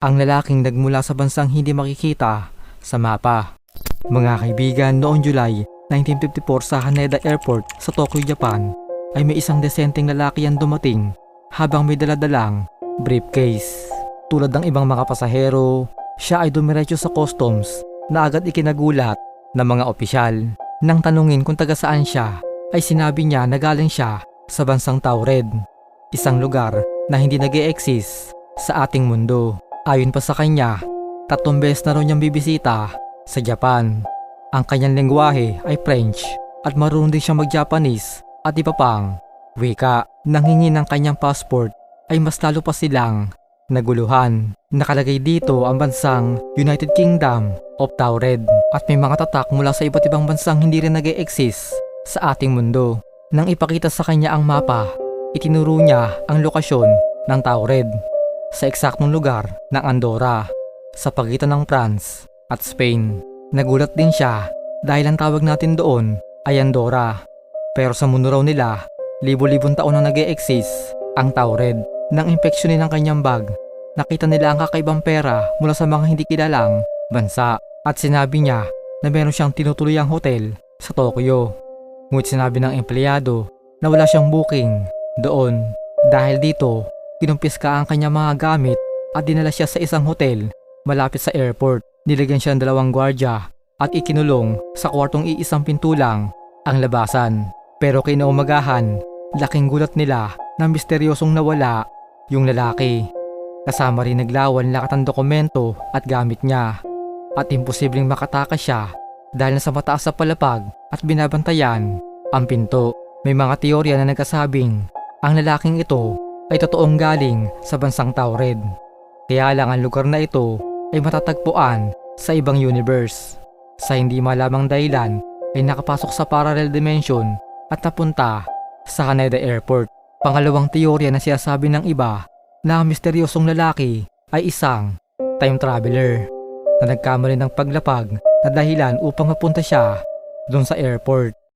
ang lalaking nagmula sa bansang hindi makikita sa mapa. Mga kaibigan, noong July 1954 sa Haneda Airport sa Tokyo, Japan, ay may isang desenteng lalaki ang dumating habang may daladalang briefcase. Tulad ng ibang mga pasahero, siya ay dumiretso sa customs na agad ikinagulat ng mga opisyal. Nang tanungin kung taga saan siya, ay sinabi niya na galing siya sa bansang Taured, isang lugar na hindi nag-e-exist sa ating mundo. Ayon pa sa kanya, 3 beses na raw niyang bibisita sa Japan. Ang kanyang lengguwahe ay French at marunong din siya mag-Japanese at iba pang wika. Nang hingi ng kanyang passport ay mas lalo pa silang naguluhan. Nakalagay dito ang bansang United Kingdom of Taured at may mga tatak mula sa iba't ibang bansang hindi rin nag-e-exist sa ating mundo. Nang ipakita sa kanya ang mapa, itinuro niya ang lokasyon ng Taured sa eksaktong lugar ng Andorra sa pagitan ng France at Spain. Nagulat din siya dahil ang tawag natin doon ay Andorra, pero sa mundo raw nila, libo-libong taon na nag-e-exist ang Taured. Nang impeksyonin ang kanyang bag, nakita nila ang kakaibang pera mula sa mga hindi kilalang bansa at sinabi niya na meron siyang tinutuluyang hotel sa Tokyo. Ngunit sinabi ng empleyado na wala siyang booking doon. Dahil dito, kinumpiska ang kanyang mga gamit at dinala siya sa isang hotel malapit sa airport. Nilagyan siya ng 2 gwardya at ikinulong sa kwartong iisang pinto lang ang labasan. Pero kinaumagahan, laking gulat nila na misteryosong nawala yung lalaki. Kasama rin naglawan lahat ng dokumento at gamit niya. At imposibleng makatakas siya dahil nasa mataas sa palapag at binabantayan ang pinto. May mga teorya na nagkasabing ang lalaking ito ay totoong galing sa bansang Taured. Kaya lang ang lugar na ito ay matatagpuan sa ibang universe. Sa hindi malamang dahilan ay nakapasok sa parallel dimension at napunta sa Haneda Airport. Pangalawang teorya na sinasabi ng iba na ang misteryosong lalaki ay isang time traveler na nagkamali ng paglapag na dahilan upang mapunta siya doon sa airport.